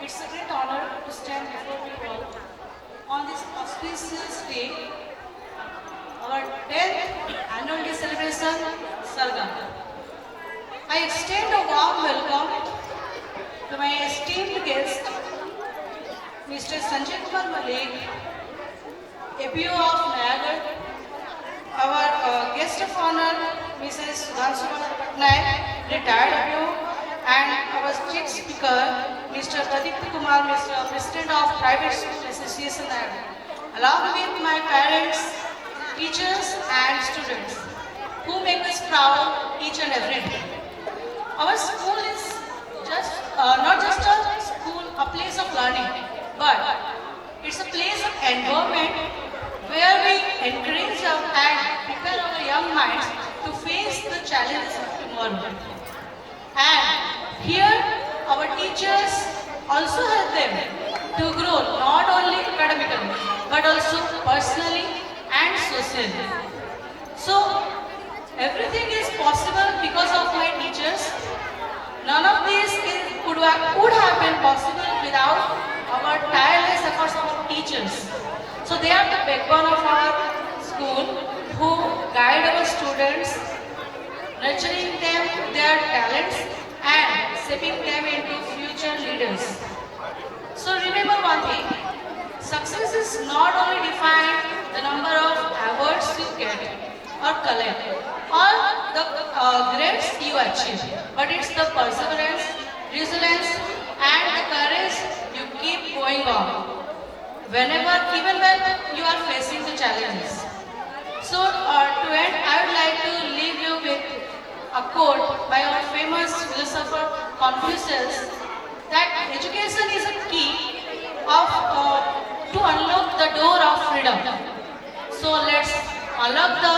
It's a great honor to stand before you all on this auspicious day, our 10th annual day celebration, Sargam. I extend a warm welcome to my esteemed guest, Mr. Sanjay Kumar Malik, APO of Nayagarh, our guest of honor, Mrs. Sudhanshu Patnaik, retired APO, and our chief speaker, Mr. Pradipti Kumar, Mr. President of Private School Association, along with my parents, teachers, and students, who make us proud each and every day. Our school is not just a school, a place of learning, but it's a place of environment where we encourage and prepare our young minds to face the challenges of tomorrow. And here, our teachers also help them to grow not only academically, but also personally and socially. So, everything is possible because of my teachers. None of this would have been possible without our tireless efforts of our teachers. So they are the backbone of our school who guide our students, nurturing them their talents and shaping them into future leaders. So remember one thing, success is not only defined the number of awards you get or collect or the grades you achieve, but it's the perseverance, resilience and the courage you keep going on even when you are facing the challenges. So to end, I would like to leave you with a quote by our famous philosopher Confucius, that education is a key of to unlock the door of freedom. So let's unlock the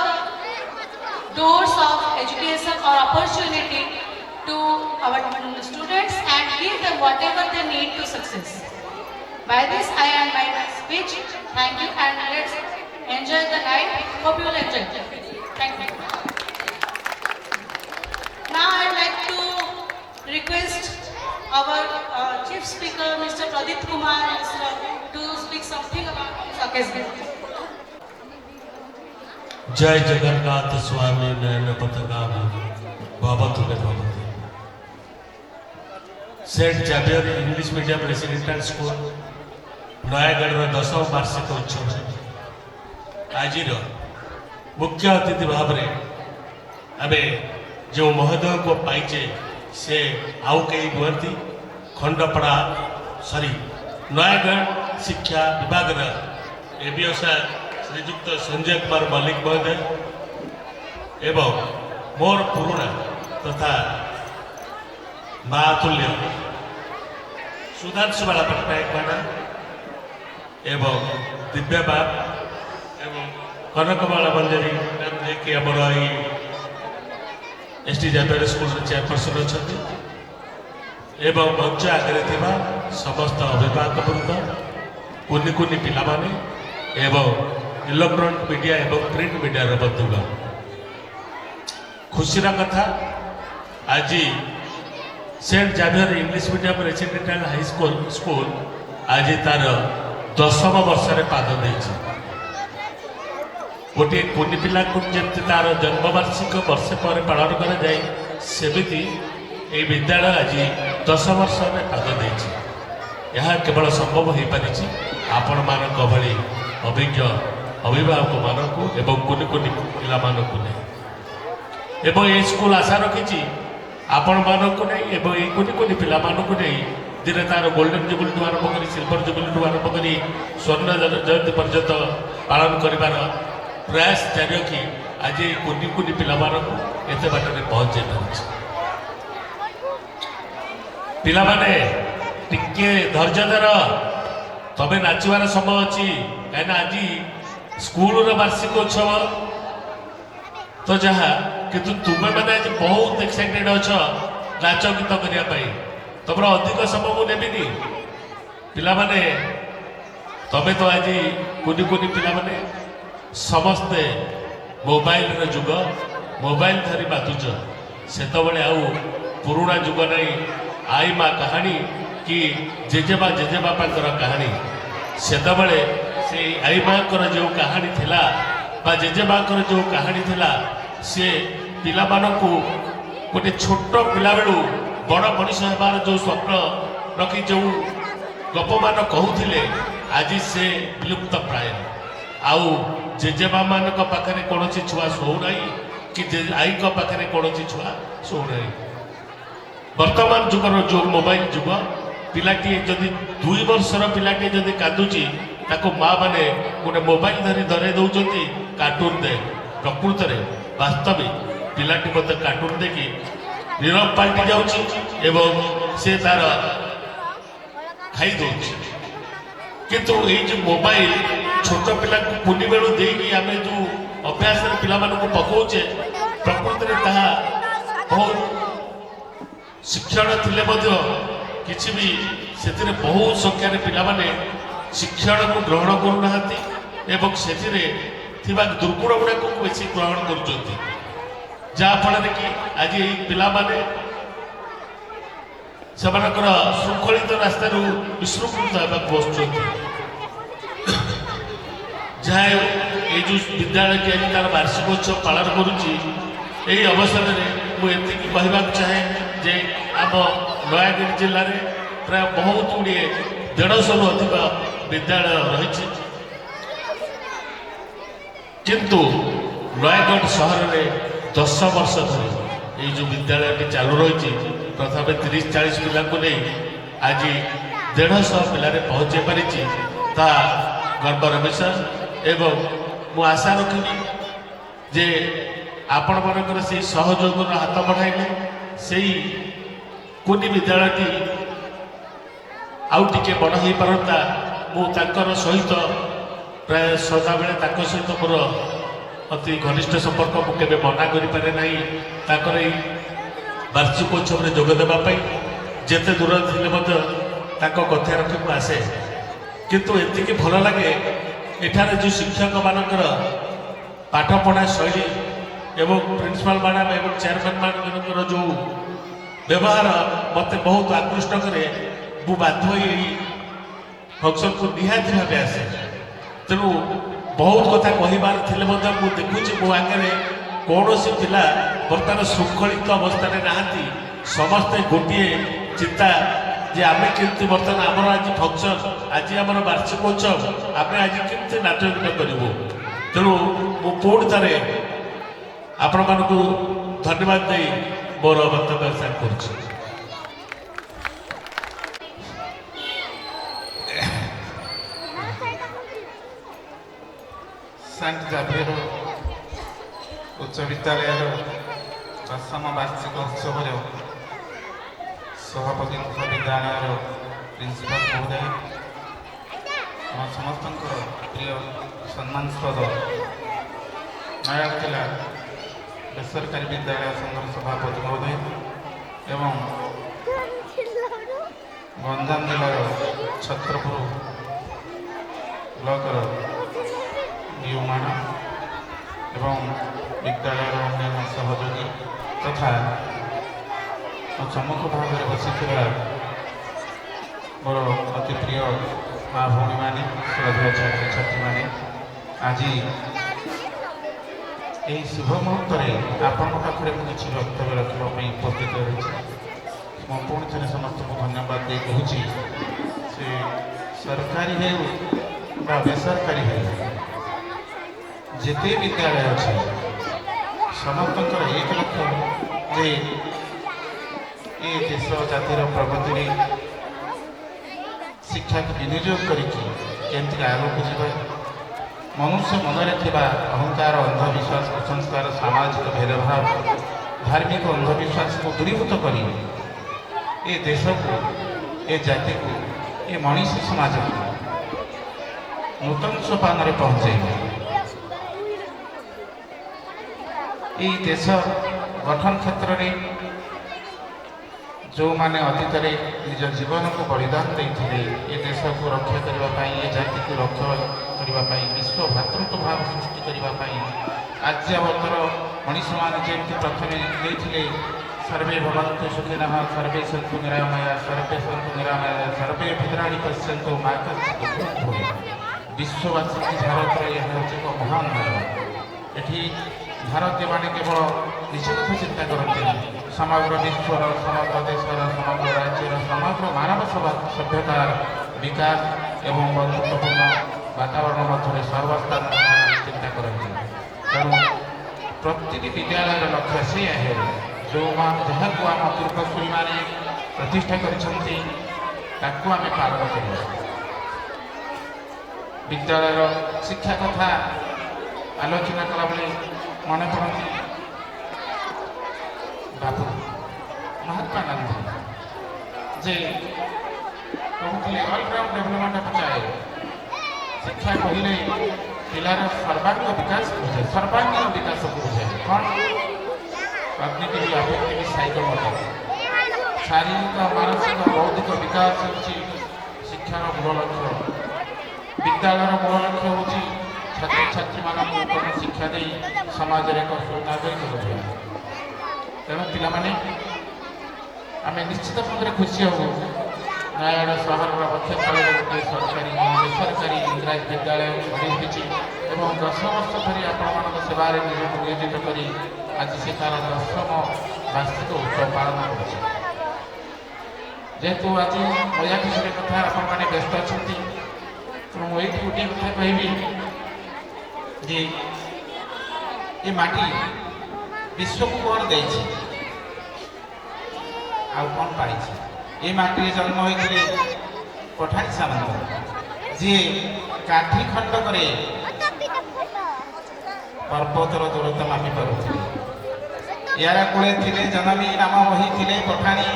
doors of education or opportunity to our students and give them whatever they need to success. By this I end my speech. Thank you and let's enjoy the night. Hope you will enjoy. Thank you. Now I'd like to request our chief speaker, Mr. Pradipti Kumar, to speak something about this occasion. जय जगन्नाथ स्वामी नयन पथगामी भवतु मे भवतु। Saint Xavier English medium residential school Nayagarh 10వ वार्षिक उत्सव आज मुख्य अतिथि भाव में आम जो महोदय को पाइचे से आउ कई नुहति खंडपड़ा सॉरी नयागढ़ शिक्षा विभाग एबीओ सार श्रीजुक्त संजय कुमार मल्लिक महोदय एवं मोर पुरुणा तथा मातुल्य सुधांशु बाला पट्टनायक मैडम एवं दिव्या बाप एवं कनकबाला मंजरी मैम जी आमर एसटी जेवियर स्कूल चेयरपर्सन अच्छा एवं मंच आगे थिबा समस्त अभिभावक वृंद कुनि कुनि पिला माने एवं इलेक्ट्रॉनिक मीडिया एवं प्रिंट मीडिया बंधुगण खुशीर कथा आज saint Xavier English medium residential high school आज तार 10व वर्ष में पाद दे गोटे कुनि पिला जमी तार जन्मवार्षिक वर्षे पर पालन करमती ये विद्यालय आज 10 वर्ष में पाद दे केवल संभव हो पारि आपण मान भली अभिज्ञ अभिभावक मानक एवं कुनि कुनि पिला मानक नहीं एवं ये स्कूल आशा रखी आपण मानक नहीं एवं ये कुनि कुनि पिला मानक नहीं दिन तार गोल्डन जुबली ठू आरंभ कर सिल्वर जुबली ठू आरंभ कर स्वर्ण जयंती पर्यंत पालन कर प्रयास जारी रखी आज कुनि कुनि पिला मानक एत बाटर पहुंचे पार पिला माने टिके धैर्य धर तबे नाचवार समय अच्छी कहीं आज स्कूल वार्षिक उत्सव तो जहाँ किंतु तुम्हें मैंने आज बहुत एक्साइटेड अच्छ नाच गीत करने तुम अधिक समय मुझे नेबिनी पिला माने तबे तो आज कुनि कुनि पिला माने समस्ते मोबाइल जुग मोबाइल धरी बातुच से आउ पुराणा जुग नहीं आई माँ कहानी କି ଜେଜେବାପାଙ୍କର କାହାଣୀ ସେତେବେଳେ ସେ ଆଈ ମାଙ୍କର ଯେଉଁ କାହାଣୀ ଥିଲା ବା ଜେଜେମାଙ୍କର ଯେଉଁ କାହାଣୀ ଥିଲା ସେ ପିଲାମାନଙ୍କୁ ଗୋଟେ ଛୋଟ ପିଲାବେଳୁ ବଡ଼ ମଣିଷ ହେବାର ଯେଉଁ ସ୍ୱପ୍ନ ରଖି ଯେଉଁ ଗପମାନ କହୁଥିଲେ ଆଜି ସେ ବିଲୁପ୍ତ ପ୍ରାୟ। ଆଉ ଜେଜେମାମାନଙ୍କ ପାଖରେ କୌଣସି ଛୁଆ ଶୋଉନାହିଁ କି ଆଈଙ୍କ ପାଖରେ କୌଣସି ଛୁଆ ଶୋଉନାହିଁ। ବର୍ତ୍ତମାନ ଯୁଗର ଯେଉଁ ମୋବାଇଲ ଯୁଗ, ପିଲାଟିଏ ଯଦି 2 ବର୍ଷର ପିଲାଟିଏ ଯଦି କାନ୍ଦୁଛି ତାକୁ ମା ମାନେ ଗୋଟେ ମୋବାଇଲ ଧରେଇ ଦେଉଛନ୍ତି, କାର୍ଟୁନ ଦେ। ପ୍ରକୃତରେ ବାସ୍ତବିକ ପିଲାଟି ମୋତେ କାର୍ଟୁନ ଦେଖି ନୀରବ ପାଲଟି ଯାଉଛି ଏବଂ ସେ ତାର ଖାଇ ଦେଉଛି। କିନ୍ତୁ ଏଇ ଯେଉଁ ମୋବାଇଲ ଛୋଟ ପିଲାଙ୍କୁ କୁନି ବେଳୁ ଦେଇକି ଆମେ ଯେଉଁ ଅଭ୍ୟାସରେ ପିଲାମାନଙ୍କୁ ପକାଉଛେ ପ୍ରକୃତରେ ତାହା ବହୁତ ଶିକ୍ଷଣ ଥିଲେ ମଧ୍ୟ କିଛି ବି ସେଥିରେ ବହୁତ ସଂଖ୍ୟାରେ ପିଲାମାନେ ଶିକ୍ଷଣକୁ ଗ୍ରହଣ କରୁନାହାନ୍ତି ଏବଂ ସେଥିରେ ଥିବା ଦୁର୍ଗୁଣ ଗୁଡ଼ାକୁ ବେଶୀ ଗ୍ରହଣ କରୁଛନ୍ତି, ଯାହାଫଳରେ କି ଆଜି ଏଇ ପିଲାମାନେ ସେମାନଙ୍କର ଶୃଙ୍ଖଳିତ ରାସ୍ତାରୁ ବିଶୃଙ୍ଖଳିତ ହେବାକୁ ବସୁଛନ୍ତି। ଯାହା ଏଇ ଯେଉଁ ବିଦ୍ୟାଳୟଟି ଆଜି ତାର ବାର୍ଷିକୋତ୍ସବ ପାଳନ କରୁଛି, ଏହି ଅବସରରେ ମୁଁ ଏତିକି କହିବାକୁ ଚାହେଁ ଯେ ଆମ ନୟାଗଡ଼ ଜିଲ୍ଲାରେ ପ୍ରାୟ ବହୁତ ଗୁଡ଼ିଏ 150ରୁ ଅଧିକ ବିଦ୍ୟାଳୟ ରହିଛି, କିନ୍ତୁ ନୟାଗଡ଼ ସହରରେ 10 ବର୍ଷ ଧରି ଏଇ ଯେଉଁ ବିଦ୍ୟାଳୟଟି ଚାଲୁ ରହିଛି ପ୍ରଥମେ 30-40 ପିଲାଙ୍କୁ ନେଇ ଆଜି 150 ପିଲାରେ ପହଞ୍ଚାଇ ପାରିଛି, ତାହା ଗର୍ବର ବିଷୟ। ଏବଂ ମୁଁ ଆଶା ରଖିବି ଯେ ଆପଣମାନଙ୍କର ସେଇ ସହଯୋଗର ହାତ ବଢ଼ାଇଲେ ସେଇ କୁନି ବିଦ୍ୟାଳୟଟି ଆଉ ଟିକେ ବଡ଼ ହୋଇପାରନ୍ତା। ମୁଁ ତାଙ୍କର ସହିତ ପ୍ରାୟ ସଦାବେଳେ ତାଙ୍କ ସହିତ ମୋର ଅତି ଘନିଷ୍ଠ ସମ୍ପର୍କ, ମୁଁ କେବେ ମନା କରିପାରେ ନାହିଁ ତାଙ୍କର ଏଇ ବାର୍ଷିକୋତ୍ସବରେ ଯୋଗ ଦେବା ପାଇଁ। ଯେତେ ଦୂର ଥିଲେ ମଧ୍ୟ ତାଙ୍କ କଥା ରଖି ମୁଁ ଆସେ, କିନ୍ତୁ ଏତିକି ଭଲ ଲାଗେ ଏଠାରେ ଯେଉଁ ଶିକ୍ଷକମାନଙ୍କର ପାଠପଢ଼ା ଶୈଳୀ ଏବଂ ପ୍ରିନ୍ସିପାଲ ମ୍ୟାଡ଼ାମ ଏବଂ ଚେୟାରମ୍ୟାନ୍ ମାନଙ୍କର ଯେଉଁ ବ୍ୟବହାର ମୋତେ ବହୁତ ଆକୃଷ୍ଟ କରେ। ମୁଁ ବାଧ୍ୟ ହୋଇ ଏହି ଫଙ୍କସନ୍କୁ ନିହାତି ଭାବେ ଆସେ। ତେଣୁ ବହୁତ କଥା କହିବାର ଥିଲେ ମଧ୍ୟ ମୁଁ ଦେଖୁଛି ମୋ ଆଗରେ କୌଣସି ପିଲା ବର୍ତ୍ତମାନ ଶୃଙ୍ଖଳିତ ଅବସ୍ଥାରେ ନାହାନ୍ତି। ସମସ୍ତେ ଗୋଟିଏ ଚିନ୍ତା ଯେ ଆମେ କେମିତି ବର୍ତ୍ତମାନ ଆମର ଆଜି ଫଙ୍କସନ୍, ଆଜି ଆମର ବାର୍ଷିକୋତ୍ସବ, ଆମେ ଆଜି କେମିତି ନାଚ ଗୀତ କରିବୁ। ତେଣୁ ମୁଁ ପୁଣି ଥରେ ଆପଣମାନଙ୍କୁ ଧନ୍ୟବାଦ ଦେଇ ମୋର ବକ୍ତବ୍ୟ ଶେଷ କରୁଛି। ସେଣ୍ଟ ଜାଭିୟର ଉଚ୍ଚ ବିଦ୍ୟାଳୟର 10ମ ବାର୍ଷିକ ଉତ୍ସବରେ ସଭାପତି ବିଦ୍ୟାଳୟର ପ୍ରିନ୍ସିପାଲ ମହୋଦୟ, ଆମ ସମସ୍ତଙ୍କର ପ୍ରିୟ ସମ୍ମାନସ୍ପଦ ନୟାଗଡ଼ ଜିଲ୍ଲା ବେସରକାରୀ ବିଦ୍ୟାଳୟ ସଂଘର ସଭାପତି ମହୋଦୟ ଏବଂ ଗଞ୍ଜାମ ଜିଲ୍ଲାର ଛତ୍ରପୁର ବ୍ଲକର ୟୁମାନ ଏବଂ ବିଦ୍ୟାଳୟର ଅନ୍ୟାନ୍ୟ ସହଯୋଗୀ ତଥା ସମ୍ମୁଖ ଭାବରେ ବସିଥିବା ମୋର ଅତି ପ୍ରିୟ ମା ଭଉଣୀମାନେ, ଶ୍ରଦ୍ଧେୟ ଛାତ୍ରଛାତ୍ରୀମାନେ, ଆଜି ଏହି ଶୁଭ ମୁହୂର୍ତ୍ତରେ ଆପଣଙ୍କ ପାଖରେ ମୁଁ କିଛି ବକ୍ତବ୍ୟ ରଖିବା ପାଇଁ ଉପସ୍ଥିତ ରହିଛି। ମୁଁ ପୁଣି ଥରେ ସମସ୍ତଙ୍କୁ ଧନ୍ୟବାଦ ଦେଇ କହୁଛି, ସେ ସରକାରୀ ହେଉ ବା ବେସରକାରୀ ହେଉ ଯେତେ ବିଦ୍ୟାଳୟ ଅଛି ସମସ୍ତଙ୍କର ଏକ ଲକ୍ଷ୍ୟ ଯେ ଏ ଦେଶ ଜାତିର ପ୍ରଗତିରେ ଶିକ୍ଷାକୁ ବିନିଯୋଗ କରିକି କେମିତି ଆଗକୁ ଯିବା, ମନୁଷ୍ୟ ମନରେ ଥିବା ଅହଙ୍କାର, ଅନ୍ଧବିଶ୍ୱାସ, କୁସଂସ୍କାର, ସାମାଜିକ ଭେଦଭାବ, ଧାର୍ମିକ ଅନ୍ଧବିଶ୍ୱାସକୁ ଦୂରୀଭୂତ କରି ଏ ଦେଶକୁ, ଏ ଜାତିକୁ, ଏ ମଣିଷ ସମାଜକୁ ନୂତନ ସୋପାନରେ ପହଞ୍ଚାଇବା। এই দেশ গঠন ক্ষেত্রে ଯେଉଁମାନେ ଅତୀତରେ ନିଜ ଜୀବନକୁ ବଳିଦାନ ଦେଇଥିଲେ ଏ ଦେଶକୁ ରକ୍ଷା କରିବା ପାଇଁ, ଏ ଜାତିକୁ ରକ୍ଷା କରିବା ପାଇଁ, ବିଶ୍ୱ ଭାତୃତ୍ୱଭାବ ସୃଷ୍ଟି କରିବା ପାଇଁ ଆର୍ଯ୍ୟାବର୍ତ୍ତର ମଣିଷମାନେ ଯେମିତି ପ୍ରଥମେ ଦେଇଥିଲେ सर्वे भवन्तु सुखिनः सर्वे सन्तु निरामया सर्वे सन्तु निरामया सर्वे भद्राणि पश्यन्तु मा कश्चित् दुःखं भवेत्। विश्ववासी भारतर यह ହେଉଛି ଏକ ମହାନ ନଗର। ଏଠି ଭାରତୀୟମାନେ କେବଳ ନିଜ କଥା ଚିନ୍ତା କରନ୍ତିନି, ସମଗ୍ର ବିଶ୍ୱର ସମଗ୍ର ଦେଶର ସମଗ୍ର ରାଜ୍ୟର ସମଗ୍ର ମାନବ ସଭ୍ୟତାର ବିକାଶ ଏବଂ ବନ୍ଧୁତ୍ୱପୂର୍ଣ୍ଣ ବାତାବରଣ ମଧ୍ୟରେ ସର୍ବାବସ୍ଥାନ ଚିନ୍ତା କରନ୍ତି। ତେଣୁ ପ୍ରତିଟି ବିଦ୍ୟାଳୟର ଲକ୍ଷ୍ୟ ସେଇଆ ହେଉ, ଯାହାକୁ ଆମ ପୂର୍ବପୁରୁଷମାନେ ପ୍ରତିଷ୍ଠା କରିଛନ୍ତି ତାକୁ ଆମେ ପାଳନ କରିବା। ବିଦ୍ୟାଳୟର ଶିକ୍ଷା କଥା ଆଲୋଚନା କଲାବେଳେ ମନେ ପଡ଼ନ୍ତି ବାବୁ ମହାତ୍ମା ଗାନ୍ଧୀ, ଯେ କହୁଥିଲେ ଅଲରାଉଣ୍ଡ ଡେଭଲପମେଣ୍ଟ ଚାଏ। ଶିକ୍ଷା କହିଲେ ପିଲାର ସର୍ବାଙ୍ଗ ବିକାଶ ବୁଝାଏ, ସର୍ବାଙ୍ଗୀନ ବିକାଶକୁ ବୁଝାଏ। କ'ଣ? କଗ୍ନିଟିଭ ଆଫେକ୍ଟିଭ ସାଇକୋମୋଟର, ଶାରୀରିକ ମାନସିକ ବୌଦ୍ଧିକ ବିକାଶ ହେଉଛି ଶିକ୍ଷାର ମୂଳ ଲକ୍ଷ୍ୟ। ବିଦ୍ୟାଳୟର ମୂଳ ଲକ୍ଷ୍ୟ ହେଉଛି ଛାତ୍ରଛାତ୍ରୀମାନଙ୍କୁ ଉତ୍ତମ ଶିକ୍ଷା ଦେଇ ସମାଜରେ ଏକ ସୁନାଗରିକ କରିବା। ତେଣୁ ପିଲାମାନେ ଆମେ ନିଶ୍ଚିତ ଭାବରେ ଖୁସି ହେବୁ ନୟାଗଡ଼ ସହରର ପକ୍ଷସ୍ଥଳରେ ଗୋଟିଏ ସରକାରୀ ବେସରକାରୀ ଇଂରାଜୀ ବିଦ୍ୟାଳୟ ଗଢ଼ି ଉଠିଛି ଏବଂ 10 ବର୍ଷ ଧରି ଆପଣମାନଙ୍କ ସେବାରେ ନିଜକୁ ନିୟୋଜିତ କରି ଆଜି ସେ ତା'ର 10ମ ବାର୍ଷିକ ଉତ୍ସବ ପାଳନ କରୁଛି। ଯେହେତୁ ଆଜି ମଜା ଖୁସିର କଥା ଆପଣମାନେ ବ୍ୟସ୍ତ ଅଛନ୍ତି, ତେଣୁ ମୁଁ ଏଇଠି ଗୋଟିଏ କଥା କହିବି ଯେ ଏ ମାଟି ବିଶ୍ୱକୁ କ'ଣ ଦେଇଛି ଆଉ କ'ଣ ପାଇଛି। ଏ ମାଟିରେ ଜନ୍ମ ହୋଇଥିଲେ ପଠାଣି ସାମନ୍ତ, ଯିଏ କାଠି ଖଣ୍ଡକରେ ପର୍ବତର ଦୂରତା ମାପି ପାରୁଥିଲେ। ୟାର କୂଳେ ଥିଲେ ଜନମୀ ନାମ ବହିଥିଲେ ପଠାଣି,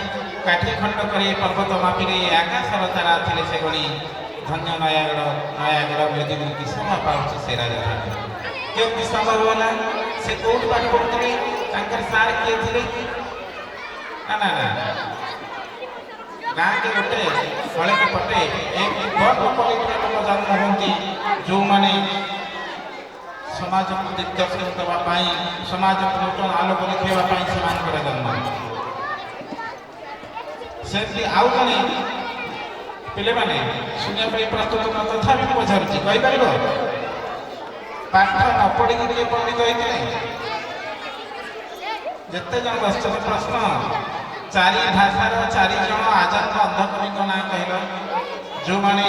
କାଠି ଖଣ୍ଡକରେ ପର୍ବତ ମାପିଲେ ଆକାଶର ତାରା ଥିଲେ ସେ ଗଣି। ଧନ୍ୟ ନୟାଗଡ଼ ମେଦିନୀ କିସମ ପାଉଛି ସେ ରାଜଧାନୀ। କେମିତି ସମ୍ଭବ ହେଲା? ସେ କୋଉଠି ପାଠ ପଢ଼ୁଥିଲେ? ତାଙ୍କର ସାର୍ କିଏ ଥିଲେ? ନା ନା ନା, ଗାଁକେ ଗୋଟେ ହଳକେ ପଟେ ବଡ଼ ପଲିଟିକା ଲୋକ ଜନ୍ମ ହୁଅନ୍ତି, ଯେଉଁମାନେ ସମାଜକୁ ଦିଗ୍ଦର୍ଶନ ଦେବା ପାଇଁ, ସମାଜକୁ ନୂତନ ଆଲୋକ ଦେଖାଇବା ପାଇଁ ସେମାନଙ୍କର ଜନ୍ମ। ସେମିତି ଆଉ ଜଣେ ପିଲାମାନେ ଶୁଣିବା ପାଇଁ ପ୍ରସ୍ତୁତ ନ, ତଥାପି ମୁଁ ପଚାରୁଛି, କହିପାରିବ ପାଠ ନ ପଢ଼ିକି କିଏ ପଣ୍ଡିତ ହେଇଥିଲେ? ଯେତେ ଜଣ ବସିଛନ୍ତି ପ୍ରଶ୍ନ, 4 ଭାଷାର 4 ଜଣ ଆଜାଦ ଅନ୍ଧକବିଙ୍କ ନାଁ କହିଲ, ଯେଉଁମାନେ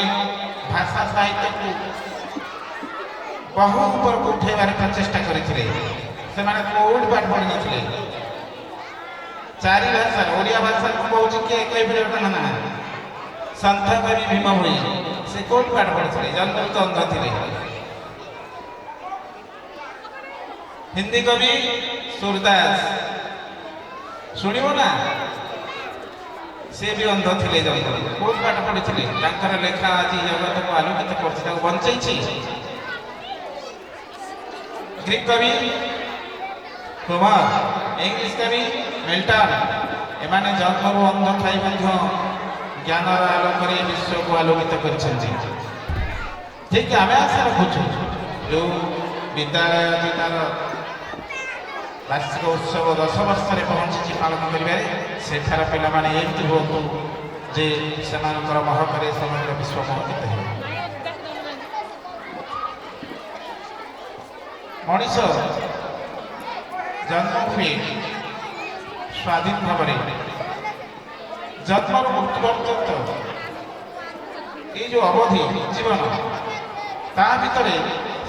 ଭାଷା ସାହିତ୍ୟକୁ ବହୁ ଉପରକୁ ଉଠାଇବାର ପ୍ରଚେଷ୍ଟା କରିଥିଲେ। ସେମାନେ କୋଉଠି ପାଠ ପଢ଼ିନଥିଲେ। 4 ଭାଷାର ଓଡ଼ିଆ ଭାଷାକୁ କହୁଛି କିଏ କହିପାରିବ ତାଙ୍କ ନାଁ? ସନ୍ଥ କବି ଭୀମ ଭୋଇ, ସେ କୋଉଠି ପାଠ ପଢ଼ିଥିଲେ? ଜନ୍ମରୁ ତ ଅନ୍ଧ ଥିଲେ। ହିନ୍ଦୀ କବି ସୁରଦାସ, ଶୁଣିବ ନା, ସେ ବି ଅନ୍ଧ ଥିଲେ ଜନ୍ମରୁ। କୋଉଠି ପାଠ ପଢ଼ିଥିଲେ? ତାଙ୍କର ଲେଖା ଆଜି ଜଗତକୁ ଆଲୋକିତ କରୁଛି, ତାକୁ ବଞ୍ଚେଇଛି। ଗ୍ରୀକ୍ କବି ହୋମର, ଇଂଲିଶ କବି ମିଲ୍ଟନ, ଏମାନେ ଜନ୍ମରୁ ଅନ୍ଧ ଥାଇ ମଧ୍ୟ ଜ୍ଞାନର ଆଲୋକରେ ବିଶ୍ୱକୁ ଆଲୋକିତ କରିଛନ୍ତି। ଠିକ୍ ଆମେ ଆଶା ରଖୁଛୁ ଯେଉଁ ବିଦ୍ୟାଳୟ ଆଜି ତାର ବାର୍ଷିକ ଉତ୍ସବ 10 ବର୍ଷରେ ପହଞ୍ଚିଛି ପାଳନ କରିବାରେ, ସେଠାର ପିଲାମାନେ ଏମିତି ହୁଅନ୍ତୁ ଯେ ସେମାନଙ୍କର ମହକରେ ସମଗ୍ର ବିଶ୍ୱ ମହକିତ ହେବ। ମଣିଷ ଜନ୍ମ ହୁଏ ସ୍ୱାଧୀନ ଭାବରେ, ଜନ୍ମରୁ ମୃତ୍ୟୁ ପର୍ଯ୍ୟନ୍ତ ଏଇ ଯେଉଁ ଅବଧି ଜୀବନ, ତା ଭିତରେ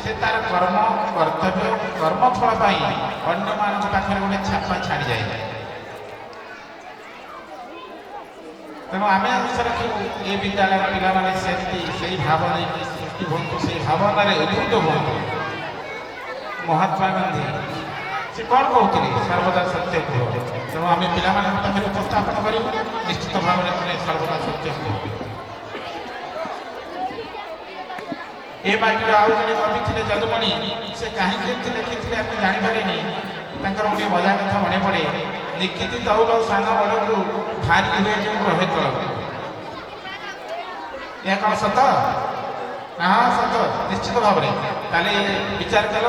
ସେ ତାର କର୍ମ କର୍ତ୍ତବ୍ୟ କର୍ମଫଳ ପାଇଁ ଅନ୍ୟମାନଙ୍କ ପାଖରେ ଗୋଟେ ଛାପା ଛାଡ଼ିଯାଏ। ତେଣୁ ଆମେ ଆଶା ରଖିବୁ ଏ ବିଦ୍ୟାଳୟର ପିଲାମାନେ ସେମିତି ସେଇ ଭାବନା ନେଇକି ସୃଷ୍ଟି ହୁଅନ୍ତୁ, ସେଇ ଭାବନାରେ ଉଦ୍ବୁଦ୍ଧ ହୁଅନ୍ତୁ। ମହାତ୍ମା ଗାନ୍ଧୀ ସେ କ'ଣ କହୁଥିଲେ? ସର୍ବଦା ସତ୍ୟ କୁହ। ତେଣୁ ଆମେ ପିଲାମାନଙ୍କ ପାଖରେ ଉପସ୍ଥାପନ କରିବୁ, ନିଶ୍ଚିତ ଭାବରେ ସର୍ବଦା ସତ୍ୟ କୁହ। ଏ ମାଟିର ଆଉ ଜଣେ କବି ଥିଲେ ଯଦୁମଣି, ସେ କାହିଁକି ଏମିତି ଲେଖିଥିଲେ ଆମେ ଜାଣିପାରିନି। ତାଙ୍କର ଗୋଟିଏ ମଜା କଥା ମନେ ପଡ଼େ, ନିକିତି ତଉଲ ସାନ ବଡ଼କୁ ଭାରି ହୁଏ ଯେଉଁ ରହେ ତଳକୁ। ଏହା କ'ଣ ସତ? ହଁ ସତ, ନିଶ୍ଚିତ ଭାବରେ। ତାହେଲେ ବିଚାର କର,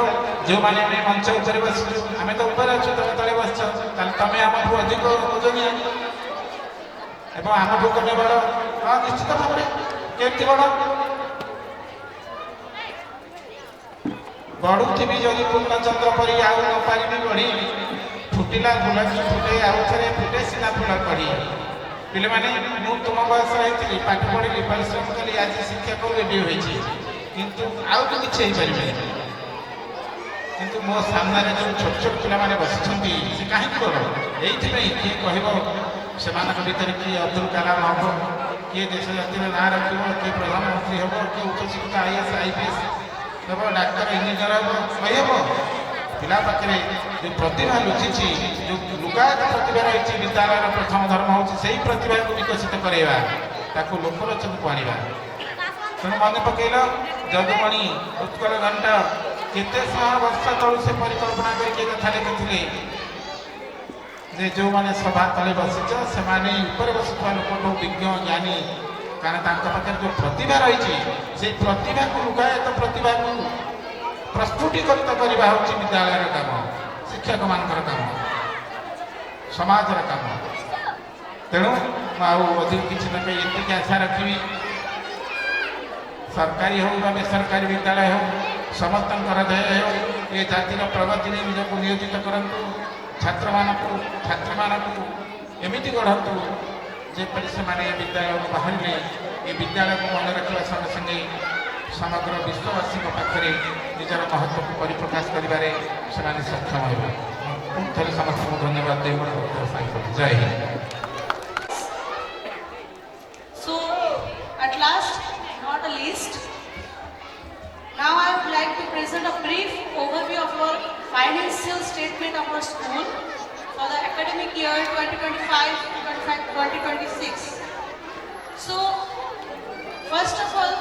ଯେଉଁମାନେ ଆମେ ମଞ୍ଚ ଉପରେ ବସିଛୁ, ଆମେ ତ ଉପରେ ଅଛୁ, ତମେ ତଳେ ବସିଛ, କରିଛ ତାହେଲେ ତମେ ଆମଠୁ ଅଧିକ ଓଜନିଆ ଏବଂ ଆମଠୁ କଲେ ବଡ଼। ହଁ ନିଶ୍ଚିତ ଭାବରେ କେମିତି ବଡ଼ ବଢୁଥିବି ଯଦି ପୂର୍ଣ୍ଣଚନ୍ଦ୍ର ପରି ଆଉ ନ ପାରିବି ବଢ଼ି ଫୁଟିଲା ଫୁଲ କି ଫୁଟେ ଆଉ ଥରେ ଫୁଟେ ସିନା ଫୁଲ ପଡ଼ି। ପିଲାମାନେ ମୁଁ ତୁମ ବୟସର ହେଇଥିଲି ପାଠ ପଢ଼ିଲି ପରିଶ୍ରମ କଲି ଆଜି ଶିକ୍ଷକ ରେଡି ହୋଇଛି କିନ୍ତୁ ଆଉ ତ କିଛି ହେଇପାରିବେନି। କିନ୍ତୁ ମୋ ସାମ୍ନାରେ ଯେଉଁ ଛୋଟ ଛୋଟ ପିଲାମାନେ ବସିଛନ୍ତି ସେ କାହିଁକି ବଡ଼ ଏଇଥିପାଇଁ କିଏ କହିବ ସେମାନଙ୍କ ଭିତରେ କିଏ ଅବଦୁଲ କାଲାମ ହେବ, କିଏ ଦେଶ ଜାତିର ନାଁ ରଖିବ, କିଏ ପ୍ରଧାନମନ୍ତ୍ରୀ ହେବ, କିଏ ଉଚ୍ଚଶିକ୍ଷିତ IAS IPS ହେବ, ଡାକ୍ତର ଇଞ୍ଜିନିୟର ହେବ କହିହେବ। ପିଲା ପାଖରେ ଯେଉଁ ପ୍ରତିଭା ଲୁଚିଛି ଯେଉଁ ଲୁଗାୟତ ପ୍ରତିଭା ରହିଛି ବିଦ୍ୟାଳୟର ପ୍ରଥମ ଧର୍ମ ହେଉଛି ସେଇ ପ୍ରତିଭାକୁ ବିକଶିତ କରାଇବା ତାକୁ ଲୋକଲୋଚନକୁ ଆଣିବା। ତେଣୁ ମନେ ପକେଇଲ ଯଦୁମଣି ଉତ୍କଳ ଘଣ୍ଟ କେତେ ଶହ ବର୍ଷ ତଳୁ ସେ ପରିକଳ୍ପନା କରିକି କଥା ଲେଖିଥିଲେ ଯେ ଯେଉଁମାନେ ସଭା ତଳେ ବସିଛ ସେମାନେ ଉପରେ ବସୁଥିବା ଲୋକଠୁ ବିଜ୍ଞ ଜ୍ଞାନୀ, କାରଣ ତାଙ୍କ ପାଖରେ ଯେଉଁ ପ୍ରତିଭା ରହିଛି ସେଇ ପ୍ରତିଭାକୁ ଲୁଗାୟତ ପ୍ରତିଭାକୁ ପ୍ରସ୍ଫୁଟିକୃତ କରିବା ହେଉଛି ବିଦ୍ୟାଳୟର କାମ, ଶିକ୍ଷକମାନଙ୍କର କାମ, ସମାଜର କାମ। ତେଣୁ ମୁଁ ଆଉ ଅଧିକ କିଛି ନ କହି ଏତିକି ଆଶା ରଖିବି ସରକାରୀ ହେଉ ବା ବେସରକାରୀ ବିଦ୍ୟାଳୟ ହେଉ ସମସ୍ତଙ୍କର ଧ୍ୟେୟ ହେଉ ଏ ଜାତିର ପ୍ରଗତିରେ ନିଜକୁ ନିୟୋଜିତ କରନ୍ତୁ। ଛାତ୍ରମାନଙ୍କୁ ଏମିତି ଗଢ଼ନ୍ତୁ ଯେପରି ସେମାନେ ଏ ବିଦ୍ୟାଳୟକୁ ବାହାରିଲେ ଏ ବିଦ୍ୟାଳୟକୁ ମନେ ରଖିବା ସଙ୍ଗେ ସଙ୍ଗେ ସମଗ୍ର ବିଶ୍ୱବାସୀଙ୍କ ପାଖରେ ନିଜର ମହତ୍ତ୍ୱକୁ ପରିପ୍ରକାଶ କରିବାରେ ସେମାନେ ସକ୍ଷମ ହେବେ। ପୁଣି ଥରେ ସମସ୍ତଙ୍କୁ ଧନ୍ୟବାଦ ଦେଇ ମୋର ବକ୍ତବ୍ୟ ସାଙ୍ଗେ ଜୟ Hind. So, at last, not the least, now I would like to present a brief overview of our financial statement of our school for the academic year 2025-2026. So, first of all,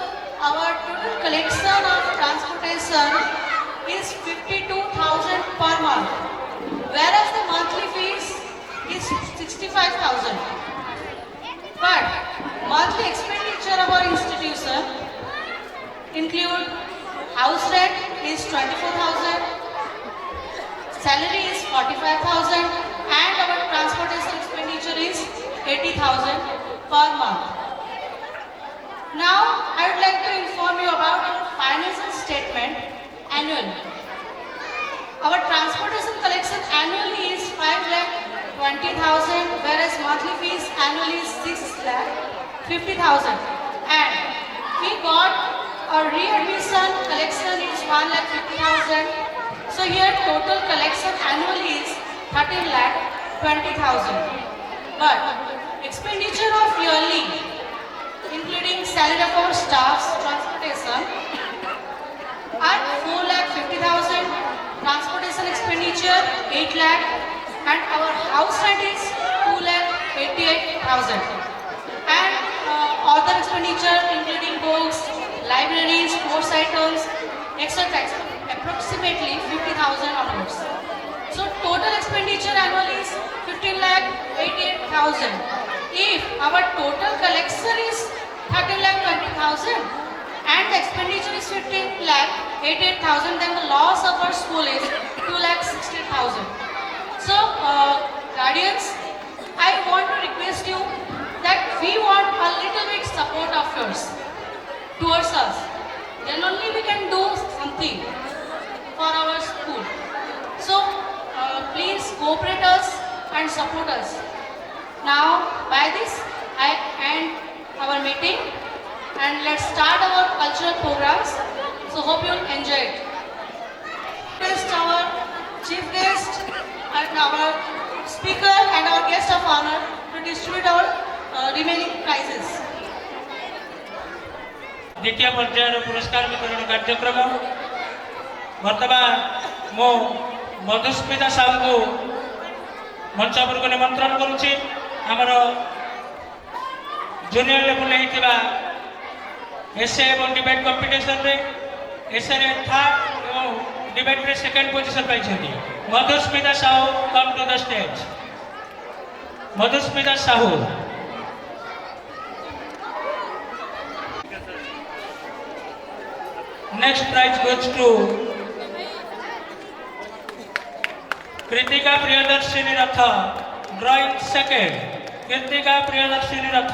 our total collection of transportation is 52,000 per month, whereas the monthly fees is 65,000. But monthly expenditure of our institution include house rent is 24,000, salary is 45,000, and our transportation expenditure is 80,000 per month. Now, I would like to inform you about our financial statement annually. Our transportation collection annually is 5,20,000, whereas monthly fees annually is 6,50,000. And we got our readmission collection is 1,50,000. So here total collection annually is 13,20,000. But expenditure of yearly, including salary of our staffs, transportation, at 4,50,000, transportation expenditure 8 lakh, and our house rent is 2,88,000. And other expenditure including books, libraries, sports items, etc. approximately 50,000 onwards. So total expenditure annually is 15,88,000. If our total collection is 13,20,000 and the expenditure is 15,88,000, then the loss of our school is 2,60,000. So guardians, I want to request you that we want a little bit support of yours towards us. Then only we can do something for our school. So please cooperate us and support us. Now by this I end our meeting and let's start our cultural programs. So hope you'll enjoy it. First our chief guest and our speaker and our guest of honor to distribute our remaining prizes. द्वितीय पर्यायर पुरस्कार वितरण कार्यक्रम बर्तमान मो मधुस्मिता साहू को मंच पर निमंत्रण करुच्ची। आमर जूनियर लेवल होता एसए और डिबेट कंपिटिशन रे एसए रे थर्ड और डिबेट रे सेकंड पोजीशन पाई Madhusmita Sahu come to the stage. Madhusmita Sahu next prize goes to Kritika Priyadarshini Rath drawing second Kritika Priyadarshini Rath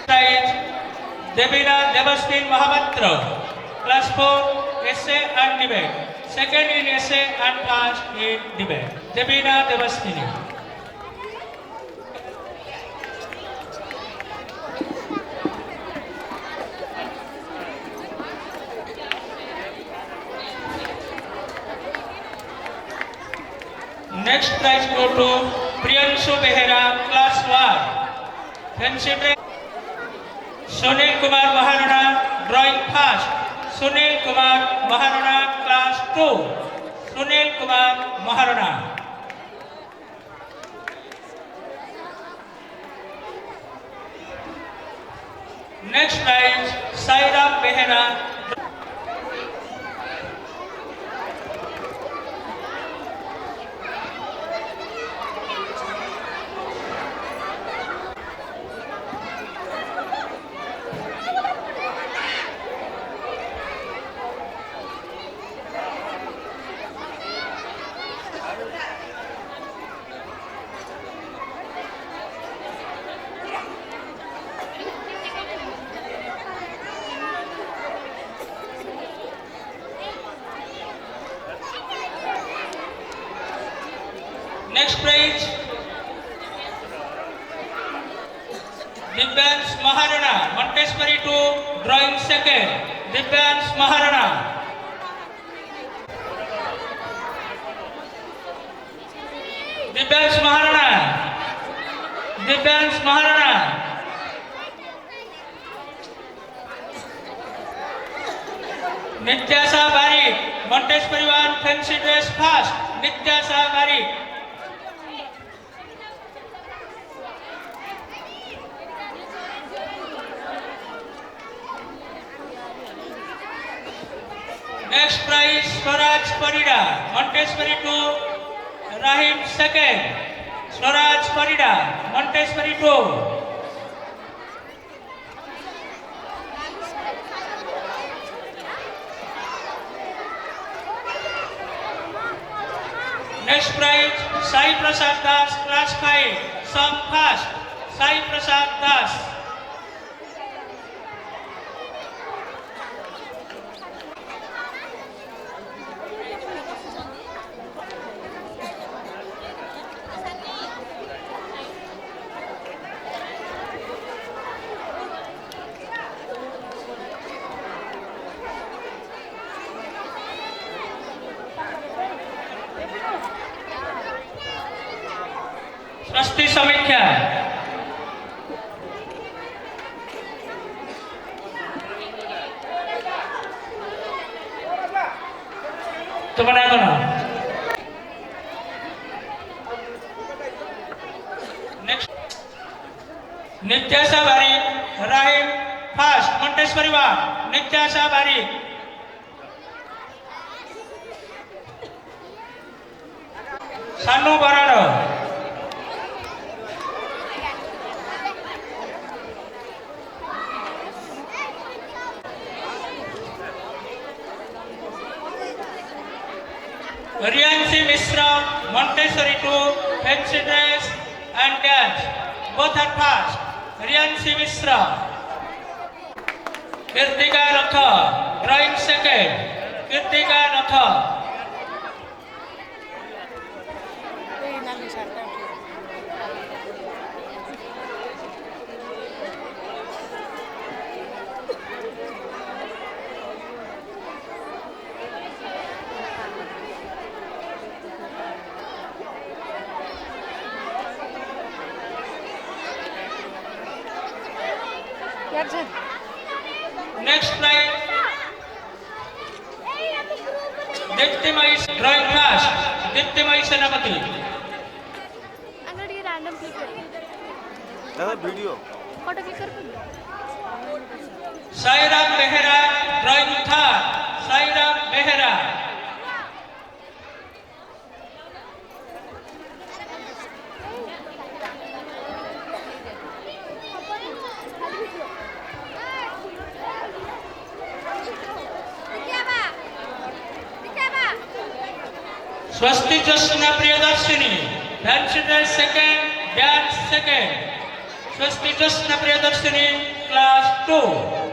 prize Devina Devasmin Mahapatra class 4 essay and debate second in essay and first in debate Devina Devasmini Next prize go to Priyanshu Behera, class 1. Friendship Sunil Kumar Maharana, drawing first. Sunil Kumar Maharana, class 2. Sunil Kumar Maharana. Next prize Sairam Behera. Next prize Divyans Maharana, Montessori 2, drawing second. Divyans Maharana. Divyans Maharana. Divyans Maharana. Nityasa Barik, Montessori 1, fancy dress first. Nityasa Barik. Next prize Swaraj Parida, Montessori 2, Rahim second. Swaraj Parida, Montessori 2. Next prize Sai Prasad Das, class 5, song first. Sai Prasad Das. स्वस्ति समीक्षा तुम्हारा कौन next नित्याशा बारी Rahim first Montessori 1 नित्याशा बारी सानू Brar Riyanshi Mishra, Montessori 2, fancy dress and dance. Both are first. Riyanshi Mishra. Kirtika Ratha, drawing second. Kirtika Ratha. Next prize Diptimai drawing fast Diptimai Senapati अंदर ये random click कर दादा वीडियो फोटो क्लिक कर Sairam Behera drawing third Sairam Behera क्या बा Swasti Josna Priyadarshini, Fancy second, dance second. Swasti Josna Priyadarshini, class 2.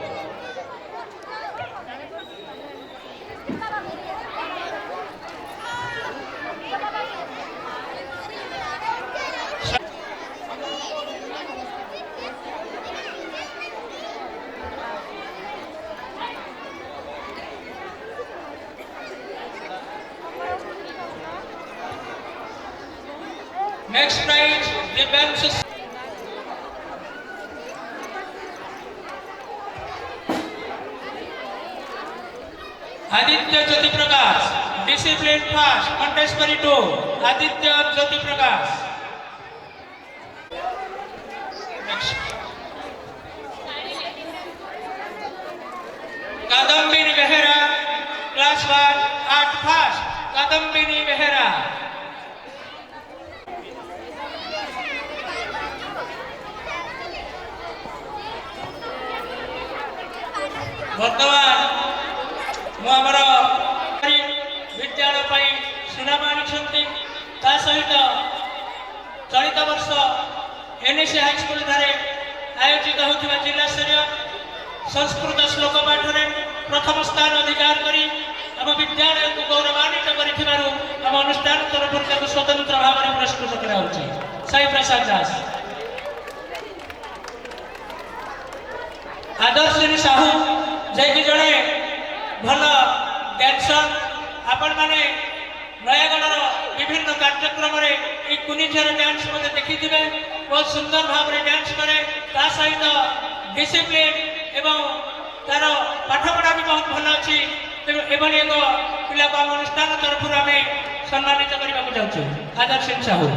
Next prize, the benches. Aditya Jyoti Prakash, discipline first, Montessori 2, Aditya Jyoti Prakash. Next. Kadambini Behera, class 1, art first, Kadambini Behera. ବର୍ତ୍ତମାନ ମୁଁ ଆମର ବିଦ୍ୟାଳୟ ପାଇଁ ସୁନାମ ଆଣିଛନ୍ତି ତା ସହିତ ଚଳିତ ବର୍ଷ ଏନ୍ଏସି ହାଇସ୍କୁଲ ଠାରେ ଆୟୋଜିତ ହେଉଥିବା ଜିଲ୍ଲାସ୍ତରୀୟ ସଂସ୍କୃତ ଶ୍ଲୋକ ପାଠରେ ପ୍ରଥମ ସ୍ଥାନ ଅଧିକାର କରି ଆମ ବିଦ୍ୟାଳୟକୁ ଗୌରବାନ୍ୱିତ କରିଥିବାରୁ ଆମ ଅନୁଷ୍ଠାନ ତରଫରୁ ତାକୁ ସ୍ୱତନ୍ତ୍ର ଭାବରେ ପୁରସ୍କୃତ କରାଯାଉଛି। ସାଇ ପ୍ରସାଦ ଦାସ, ଆଦର୍ଶିନୀ ସାହୁ ଯିଏକି ଜଣେ ଭଲ ଡ୍ୟାନ୍ସର। ଆପଣମାନେ ନୟାଗଡ଼ର ବିଭିନ୍ନ କାର୍ଯ୍ୟକ୍ରମରେ ଏହି କୁନି ଝିଅର ଡ୍ୟାନ୍ସ ମଧ୍ୟ ଦେଖିଥିବେ। ବହୁତ ସୁନ୍ଦର ଭାବରେ ଡ୍ୟାନ୍ସ କରେ, ତା ସହିତ ଡିସିପ୍ଲିନ୍ ଏବଂ ତାର ପାଠପଢ଼ା ବି ବହୁତ ଭଲ ଅଛି। ତେଣୁ ଏଭଳି ଏକ ପିଲାକୁ ଆମ ଅନୁଷ୍ଠାନ ତରଫରୁ ଆମେ ସମ୍ମାନିତ କରିବାକୁ ଯାଉଛୁ। ଆଦର୍ଶିନୀ ସାହୁ।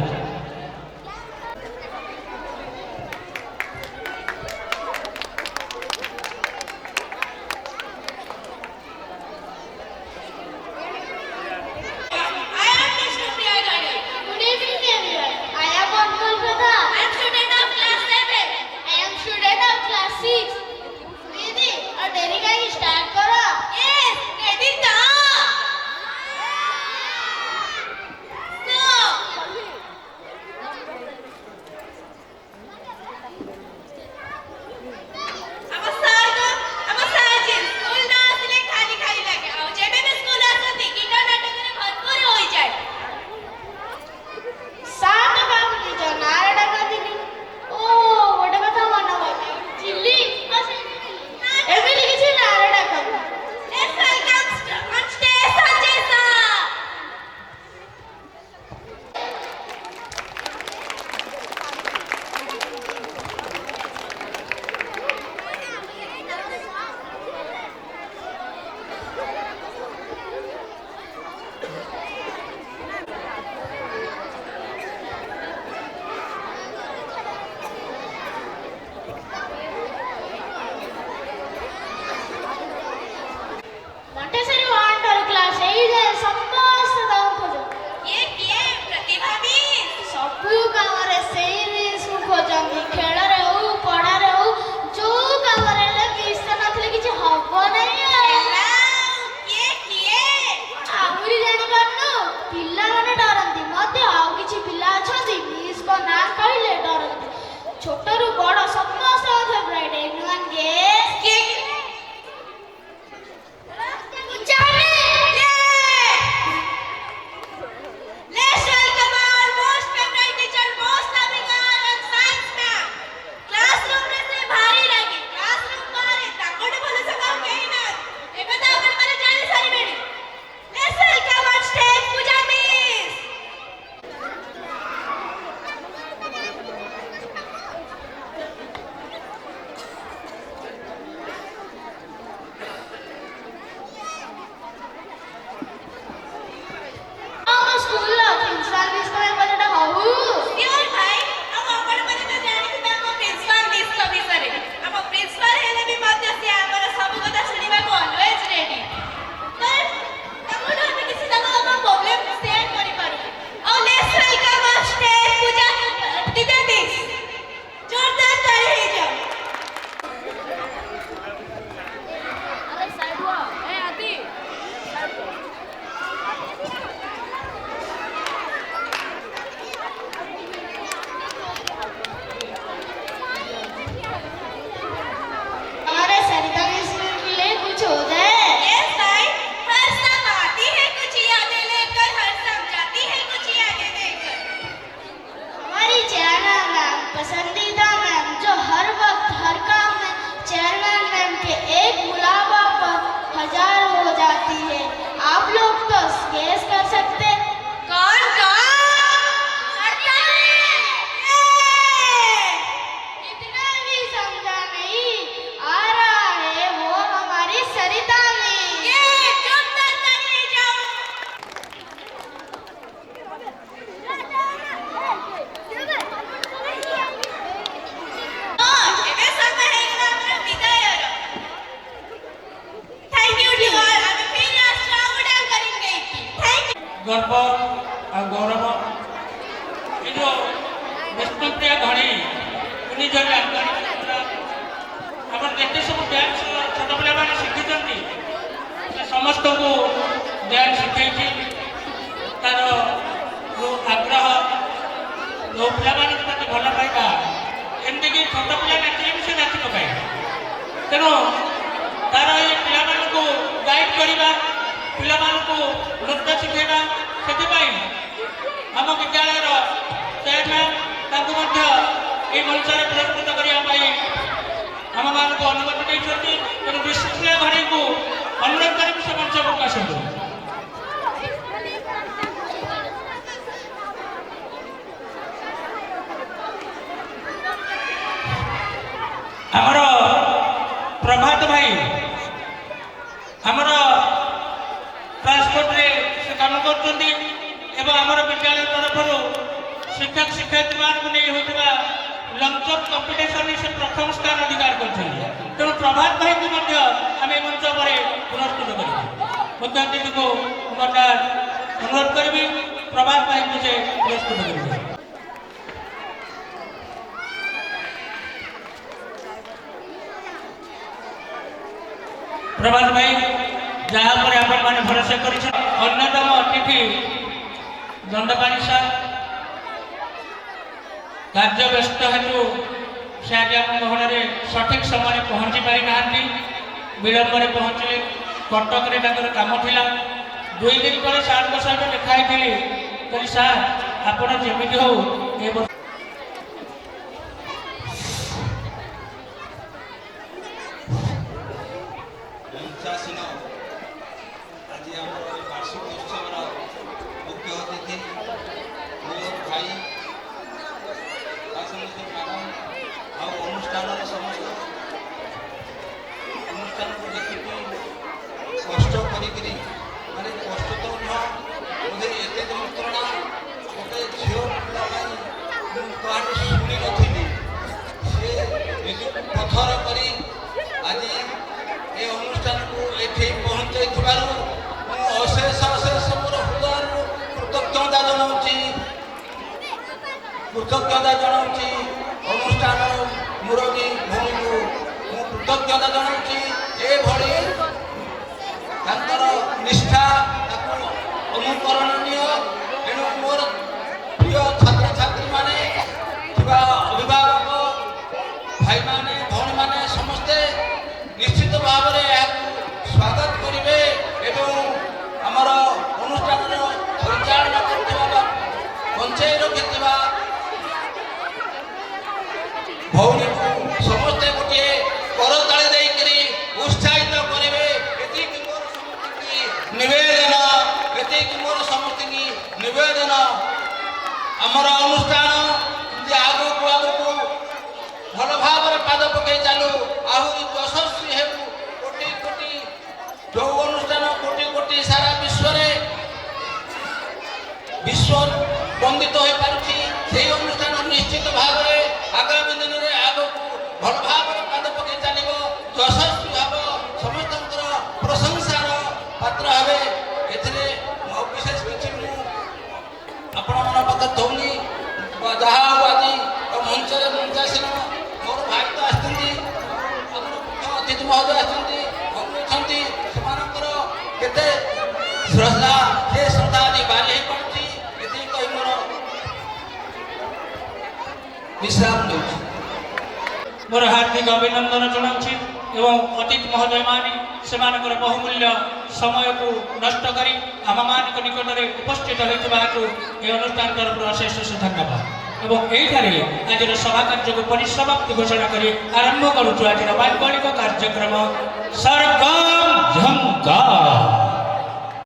ପଦ୍ମପ୍ରିୟା ଘଣେଇ ନିଜର ଆପଣ ଯେତେ ସବୁ ଡ୍ୟାନ୍ସ ଛୋଟ ପିଲାମାନେ ଶିଖିଛନ୍ତି ସେ ସମସ୍ତଙ୍କୁ ଡ୍ୟାନ୍ସ ଶିଖେଇଛି। ତାର ଯେଉଁ ଆଗ୍ରହ ଯେଉଁ ପିଲାମାନଙ୍କ ପ୍ରତି ଭଲ ପାଇବା ଏମିତିକି ଛୋଟ ପିଲା ନାଚିଲେ ବି ସେ ନାଚି ପକାଏ। ତେଣୁ ତାର ଏଇ ପିଲାମାନଙ୍କୁ ଗାଇଡ୍ କରିବା ପିଲାମାନଙ୍କୁ ନୃତ୍ୟ ଶିଖେଇବା ସେଥିପାଇଁ ଆମ ବିଦ୍ୟାଳୟର ଚେୟାରମ୍ୟାନ୍ ତାଙ୍କୁ ମଧ୍ୟ এই মঞ্চରେ ପୁରସ୍କୃତ କରିବା ପାଇଁ ଆମମାନଙ୍କୁ ଅନୁମତି ଦେଇଛନ୍ତି। ତେଣୁ ବିଶ୍ୱପ୍ରିୟା ଘଣେଇଙ୍କୁ ଅନୁରୋଧ କରିବି ସେ ମଞ୍ଚକୁ ଆସନ୍ତୁ। ଆମର ପ୍ରଭାତ ଭାଇ ଆମର ଟ୍ରାନ୍ସପୋର୍ଟରେ ସେ କାମ କରୁଛନ୍ତି ଏବଂ ଆମର ବିଦ୍ୟାଳୟ ତରଫରୁ ଶିକ୍ଷକ ଶିକ୍ଷୟିତ୍ରୀମାନଙ୍କୁ ନେଇ ହେଉଥିବା ଲଞ୍ଚ କମ୍ପିଟିସନରେ ସେ ପ୍ରଥମ ସ୍ଥାନ ଅଧିକାର କରିଛନ୍ତି। ତେଣୁ ପ୍ରଭାତ ଭାଇଙ୍କୁ ମଧ୍ୟ ଆମେ ମଞ୍ଚ ଉପରେ ପୁରସ୍କୃତ କରିବୁ। ମୁଖ୍ୟ ଅତିଥିକୁ ଅନୁରୋଧ କରିବି ପ୍ରଭାତ ଭାଇଙ୍କୁ ସେ ପୁରସ୍କୃତ କରିବେ। ପ୍ରଭାତ ଭାଇ ଯାହା ଉପରେ ଆପଣମାନେ ଭରସା କରିଛନ୍ତି ଅନ୍ୟତମ ଅତିଥି ଦଣ୍ଡପାଣି ସାର୍ କାର୍ଯ୍ୟ ବ୍ୟସ୍ତ ହେତୁ ସେ ଆଜି ଆମ ଗହଣରେ ସଠିକ୍ ସମୟରେ ପହଞ୍ଚି ପାରିନାହାନ୍ତି। ବିଳମ୍ବରେ ପହଞ୍ଚିଲେ କଟକରେ ତାଙ୍କର କାମ ଥିଲା। 2 ଦିନ ପରେ ସାର୍ଙ୍କ ସହିତ ଦେଖା ହେଇଥିଲି କହିଲି ସାର୍ ଆପଣ ଯେମିତି ହଉ ଏ ବର୍ଷ ଆଜି ଆମର ବାର୍ଷିକ ଉତ୍ସବର ମୁଖ୍ୟ ଅତିଥି ମୋର ଭାଇ ଆଉ ଅନୁଷ୍ଠାନର ସମସ୍ତ ଅନୁଷ୍ଠାନକୁ ଦେଖିକି କଷ୍ଟ କରିକିରି ମାନେ କଷ୍ଟ ତ ନୁହଁ ବୋଧେ ଏତେ ଯନ୍ତ୍ରଣା ଗୋଟେ ଝିଅ ପିଲା ପାଇଁ ମୁଁ କାହାଠୁ ଶୁଣିନଥିଲି। ସେ ନିଜକୁ ପଥର କରି ଆଜି ଏ ଅନୁଷ୍ଠାନକୁ ଏଠି ପହଞ୍ଚାଇଥିବାରୁ ମୁଁ ଅଶେଷ ଅଶେଷ ମୋର ହୃଦୟରୁ କୃତଜ୍ଞତା ଜଣାଉଛି ଅନୁଷ୍ଠାନର ମୁରବୀ ଭୂମିକୁ ମୁଁ କୃତଜ୍ଞତା ଜଣାଉଛି। ଏଭଳି ତାଙ୍କର ନିଷ୍ଠା ତାକୁ ଅନୁକରଣୀୟ। ତେଣୁ ମୋର ପ୍ରିୟ ଛାତ୍ରଛାତ୍ରୀମାନେ ଥିବା ଅଭିଭାବକ ଭାଇମାନେ ଭଉଣୀମାନେ ସମସ୍ତେ ନିଶ୍ଚିତ ଭାବରେ ଏହାକୁ ସ୍ୱାଗତ କରିବେ ଏବଂ ଆମର ଅନୁଷ୍ଠାନର ପରିଚାଳନା କରୁଥିବା ବା ବଞ୍ଚାଇ ରଖିଥିବା ଭଉଣୀକୁ ସମସ୍ତେ ଗୋଟିଏ କରତାଳି ଦେଇକରି ଉତ୍ସାହିତ କରିବେ। ଏତିକି ମୋର ସମସ୍ତଙ୍କୁ ନିବେଦନ ନିବେଦନ ଆମର ଅନୁଷ୍ଠାନ ଆଗକୁ ଭଲ ଭାବରେ ପାଦ ପକାଇ ଚାଲୁ ଆହୁରି ଯଶସ୍ୱୀ ହେବୁ। କୋଟି କୋଟି ଯେଉଁ ଅନୁଷ୍ଠାନ କୋଟି କୋଟି ସାରା ବିଶ୍ୱ ବନ୍ଦିତ ହୋଇପାରୁଛି ସେହି ଅନୁଷ୍ଠାନ ନିଶ୍ଚିତ ଭାବରେ ଆଗାମୀ ଦିନରେ ଆଗକୁ ଭଲ ଭାବରେ ପାଦ ପକାଇ ଚାଲିବ, ଯଶସ୍ୱୀ ହେବ, ସମସ୍ତଙ୍କର ପ୍ରଶଂସାର ପାତ୍ର ହେବେ। ଏଥିରେ ବିଶେଷ କିଛି ମୁଁ ଆପଣମାନଙ୍କ ପାଖରେ ଦଉନି। ଯାହା ହଉ ଆଜି ମଞ୍ଚରେ ମଞ୍ଚାସୀନ ମୋର ଭାଇ ତ ଆସିଛନ୍ତି, ଆମର ମୁଖ୍ୟ ଅତିଥି ମହୋଦୟ ଆସିଛନ୍ତି, ଅଛନ୍ତି, ସେମାନଙ୍କର କେତେ ଶ୍ରଦ୍ଧା ସେ ଶ୍ରଦ୍ଧା ଆଜି ବାରି ହେଇପାରୁଛି। ଏତିକି କହି ମୋର ବିଶ୍ରାମ ନେଉଛି। ମୋର ହାର୍ଦ୍ଦିକ ଅଭିନନ୍ଦନ ଜଣାଉଛି ଏବଂ ଅତିଥି ମହୋଦୟମାନେ ସେମାନଙ୍କର ବହୁମୂଲ୍ୟ ସମୟକୁ ନଷ୍ଟ କରି ଆମମାନଙ୍କ ନିକଟରେ ଉପସ୍ଥିତ ହୋଇଥିବା ହେତୁ ଏହି ଅନୁଷ୍ଠାନ ତରଫରୁ ଅଶେଷ ଧନ୍ୟବାଦ ଏବଂ ଏହିଠାରେ ଆଜିର ସଭା କାର୍ଯ୍ୟକୁ ପରିସମାପ୍ତି ଘୋଷଣା କରି ଆରମ୍ଭ କରୁଛୁ ଆଜିର ବୈଜ୍ଞାନିକ କାର୍ଯ୍ୟକ୍ରମ ସରଗମ ଝଙ୍କା।